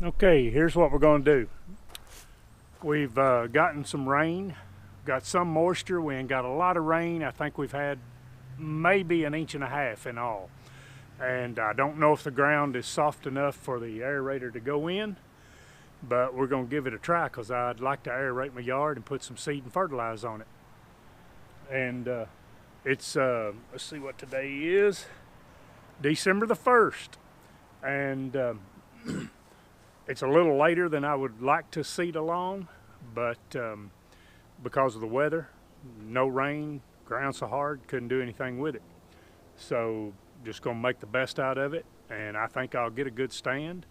Okay, here's what we're going to do. We've gotten some rain, got some moisture. We ain't got a lot of rain. I think we've had maybe 1.5 inches in all. And I don't know if the ground is soft enough for the aerator to go in, but we're going to give it a try because I'd like to aerate my yard and put some seed and fertilizer on it. And it's, let's see what today is, December the 1st. And it's a little later than I would like to seed a lawn, but because of the weather, no rain, ground so hard, couldn't do anything with it. So just gonna make the best out of it, and I think I'll get a good stand.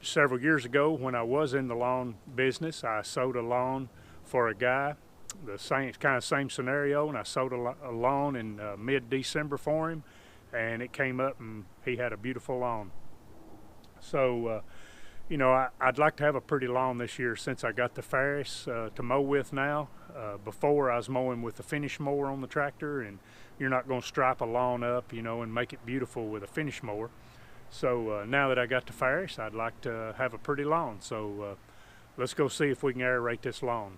Several years ago when I was in the lawn business, I sowed a lawn for a guy, the same scenario, and I sowed a lawn in mid-December for him, and it came up and he had a beautiful lawn. So you know, I'd like to have a pretty lawn this year since I got the Ferris to mow with now. Before I was mowing with the finish mower on the tractor, and you're not going to stripe a lawn up, you know, and make it beautiful with a finish mower. So now that I got the Ferris, I'd like to have a pretty lawn. So let's go see if we can aerate this lawn.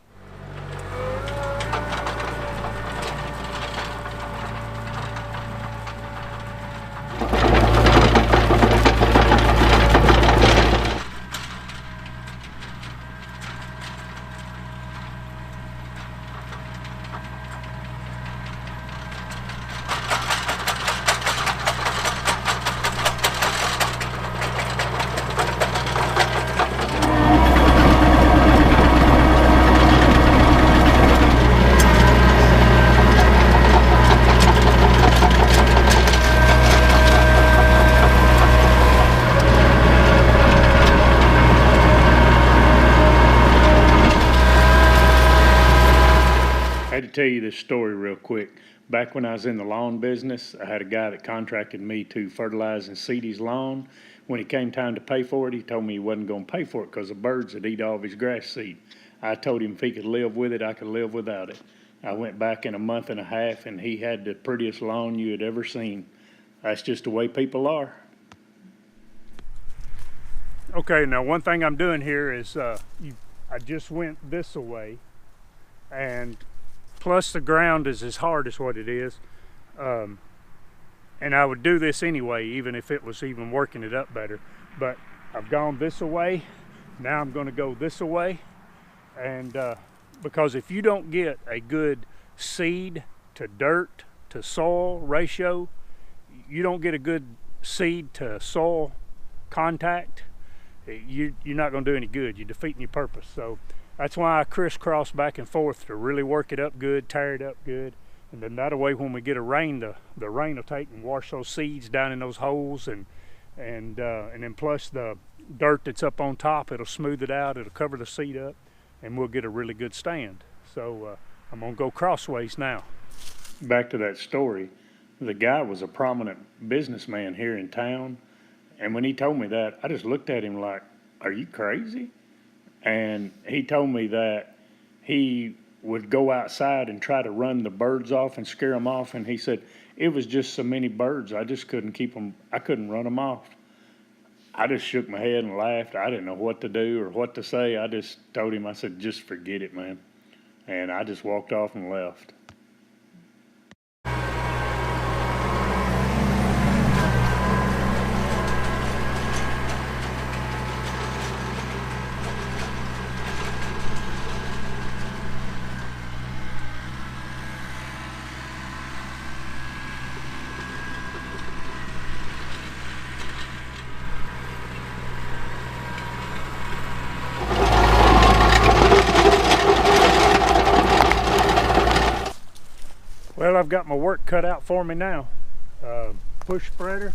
I had to tell you this story real quick. Back when I was in the lawn business, I had a guy that contracted me to fertilize and seed his lawn. When it came time to pay for it, he told me he wasn't going to pay for it because the birds would eat all of his grass seed. I told him if he could live with it, I could live without it. I went back in 1.5 months and he had the prettiest lawn you had ever seen. That's just the way people are. Okay, now one thing I'm doing here is I just went this away, and plus the ground is as hard as what it is, and I would do this anyway even if it was even working it up better, but I've gone this away. Now I'm going to go this away, and because if you don't get a good seed to dirt to soil ratio, you don't get a good seed to soil contact, you're not going to do any good. You're defeating your purpose. So that's why I crisscross back and forth to really work it up good, tear it up good, and then that way when we get a rain, the rain will take and wash those seeds down in those holes, and then plus the dirt that's up on top, it'll smooth it out, it'll cover the seed up, and we'll get a really good stand. So I'm gonna go crossways now. Back to that story, the guy was a prominent businessman here in town, and when he told me that, I just looked at him like, are you crazy? And he told me that he would go outside and try to run the birds off and scare them off. And he said, it was just so many birds, I just couldn't keep them, I couldn't run them off. I just shook my head and laughed. I didn't know what to do or what to say. I just told him, I said, just forget it, man. And I just walked off and left. Well, I've got my work cut out for me now. Push spreader.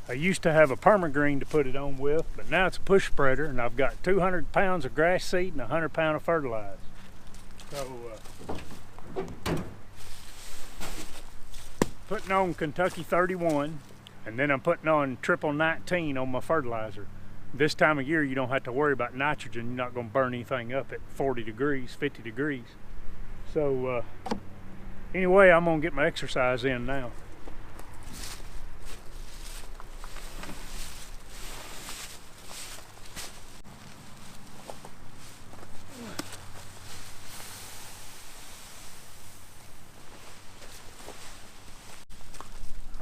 I used to have a permagreen to put it on with, but now it's a push spreader, and I've got 200 pounds of grass seed and 100 pounds of fertilizer. So, putting on Kentucky 31, and then I'm putting on triple 19 on my fertilizer. This time of year, you don't have to worry about nitrogen. You're not going to burn anything up at 40 degrees, 50 degrees. So, anyway, I'm gonna get my exercise in now.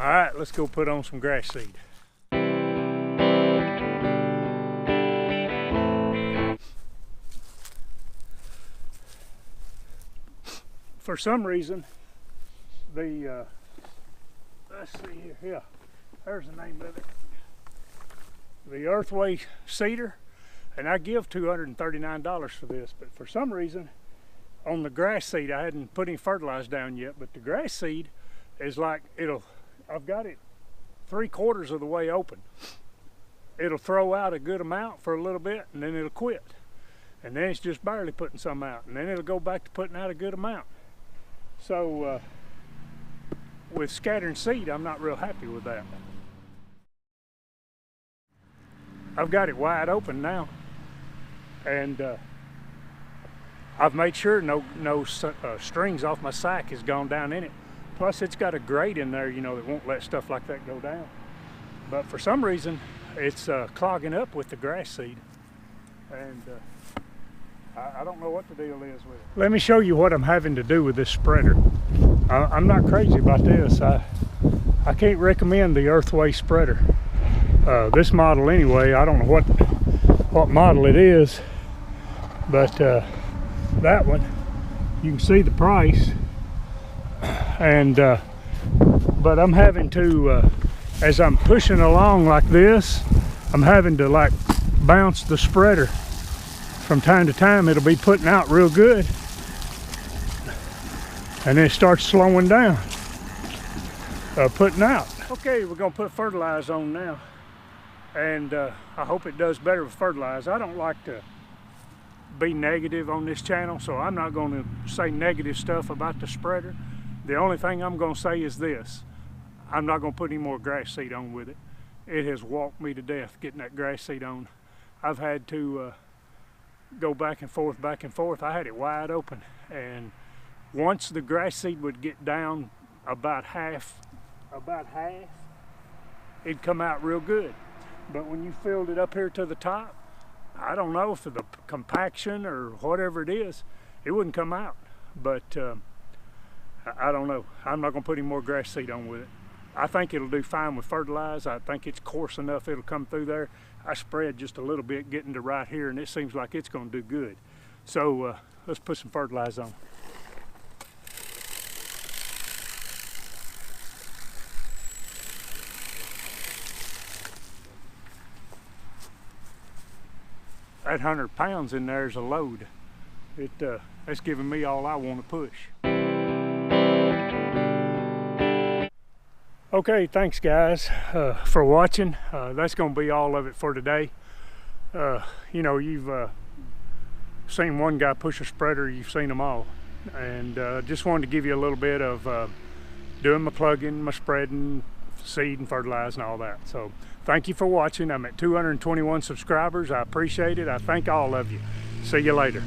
All right, let's go put on some grass seed. For some reason, the, let's see here, yeah, there's the name of it. The Earthway Cedar, and I give $239 for this, but for some reason, on the grass seed, I hadn't put any fertilizer down yet, but the grass seed is like, I've got it 3/4 of the way open. It'll throw out a good amount for a little bit, and then it'll quit. And then it's just barely putting some out, and then it'll go back to putting out a good amount. So with scattering seed, I'm not real happy with that. I've got it wide open now, and I've made sure no strings off my sack has gone down in it. Plus it's got a grate in there, you know, that won't let stuff like that go down. But for some reason, it's clogging up with the grass seed. And I don't know what the deal is with it. Let me show you what I'm having to do with this spreader. I'm not crazy about this. I can't recommend the Earthway spreader. This model anyway, I don't know what model it is, but that one, you can see the price. And but I'm having to, as I'm pushing along like this, I'm having to like bounce the spreader. From time to time it'll be putting out real good, and then it starts slowing down, putting out. Okay, we're gonna put fertilizer on now, and I hope it does better with fertilizer. I don't like to be negative on this channel, so I'm not going to say negative stuff about the spreader. The only thing I'm going to say is this: I'm not going to put any more grass seed on with it. It has walked me to death getting that grass seed on. I've had to go back and forth. I had it wide open, and once the grass seed would get down about half, it'd come out real good. But when you filled it up here to the top, I don't know if the compaction or whatever it is, it wouldn't come out. But I don't know. I'm not going to put any more grass seed on with it. I think it'll do fine with fertilizer. I think it's coarse enough it'll come through there. I spread just a little bit getting to right here, and it seems like it's going to do good. So let's put some fertilizer on. That 100 pounds in there is a load. That's giving me all I want to push. Okay, thanks guys for watching. That's going to be all of it for today. You know, you've seen one guy push a spreader, you've seen them all. And just wanted to give you a little bit of doing my plugging, my spreading, seed and fertilizing, all that. So thank you for watching. I'm at 221 subscribers. I appreciate it. I thank all of you. See you later.